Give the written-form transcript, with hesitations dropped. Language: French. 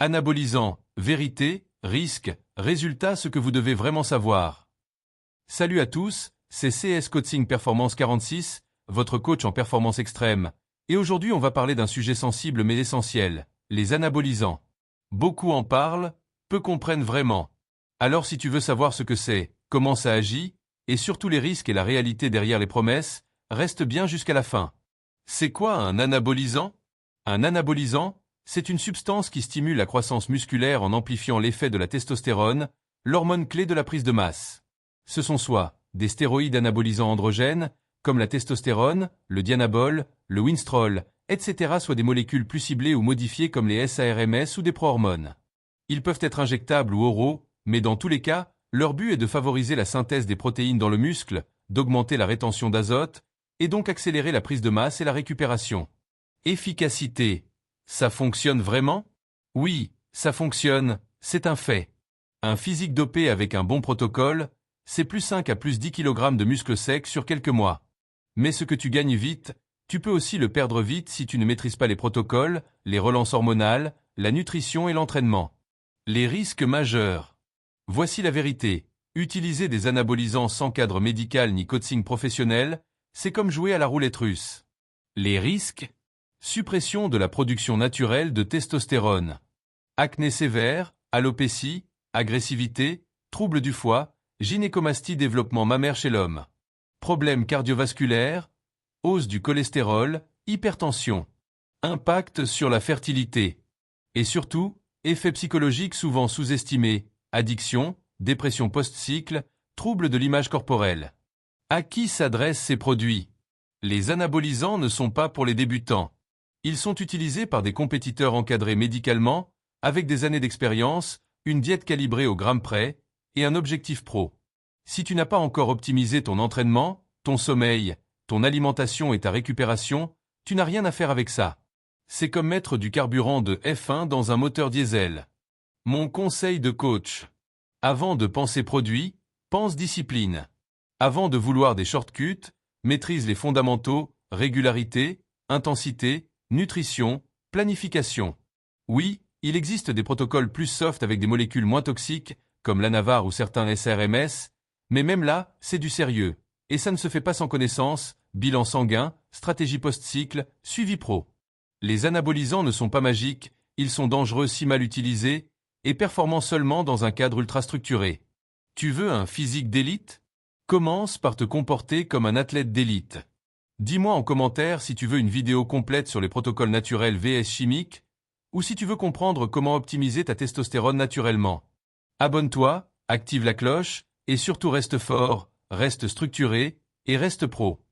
Anabolisant, vérité, risque, résultat, ce que vous devez vraiment savoir. Salut à tous, c'est CS Coaching Performance 46, votre coach en performance extrême, et aujourd'hui on va parler d'un sujet sensible mais essentiel, les anabolisants. Beaucoup en parlent, peu comprennent vraiment. Alors si tu veux savoir ce que c'est, comment ça agit, et surtout les risques et la réalité derrière les promesses, reste bien jusqu'à la fin. C'est quoi un anabolisant? Un anabolisant, c'est une substance qui stimule la croissance musculaire en amplifiant l'effet de la testostérone, l'hormone clé de la prise de masse. Ce sont soit des stéroïdes anabolisants androgènes, comme la testostérone, le dianabol, le winstrol, etc., soit des molécules plus ciblées ou modifiées comme les SARMS ou des prohormones. Ils peuvent être injectables ou oraux, mais dans tous les cas, leur but est de favoriser la synthèse des protéines dans le muscle, d'augmenter la rétention d'azote, et donc accélérer la prise de masse et la récupération. Efficacité. Ça fonctionne vraiment? Oui, ça fonctionne, c'est un fait. Un physique dopé avec un bon protocole, c'est plus 5 à plus 10 kg de muscles secs sur quelques mois. Mais ce que tu gagnes vite, tu peux aussi le perdre vite si tu ne maîtrises pas les protocoles, les relances hormonales, la nutrition et l'entraînement. Les risques majeurs. Voici la vérité. Utiliser des anabolisants sans cadre médical ni coaching professionnel, c'est comme jouer à la roulette russe. Les risques. Suppression de la production naturelle de testostérone. Acné sévère, alopécie, agressivité, troubles du foie, gynécomastie, développement mammaire chez l'homme. Problèmes cardiovasculaires, hausse du cholestérol, hypertension. Impact sur la fertilité. Et surtout, effets psychologiques souvent sous-estimés, addiction, dépression post-cycle, troubles de l'image corporelle. À qui s'adressent ces produits? Les anabolisants ne sont pas pour les débutants. Ils sont utilisés par des compétiteurs encadrés médicalement, avec des années d'expérience, une diète calibrée au gramme près, et un objectif pro. Si tu n'as pas encore optimisé ton entraînement, ton sommeil, ton alimentation et ta récupération, tu n'as rien à faire avec ça. C'est comme mettre du carburant de F1 dans un moteur diesel. Mon conseil de coach. Avant de penser produit, pense discipline. Avant de vouloir des shortcuts, maîtrise les fondamentaux, régularité, intensité, nutrition, planification. Oui, il existe des protocoles plus soft avec des molécules moins toxiques, comme l'anavar ou certains SRMS, mais même là, c'est du sérieux. Et ça ne se fait pas sans connaissance, bilan sanguin, stratégie post-cycle, suivi pro. Les anabolisants ne sont pas magiques, ils sont dangereux si mal utilisés, et performants seulement dans un cadre ultra structuré. Tu veux un physique d'élite? Commence par te comporter comme un athlète d'élite. Dis-moi en commentaire si tu veux une vidéo complète sur les protocoles naturels vs chimiques, ou si tu veux comprendre comment optimiser ta testostérone naturellement. Abonne-toi, active la cloche, et surtout reste fort, reste structuré, et reste pro.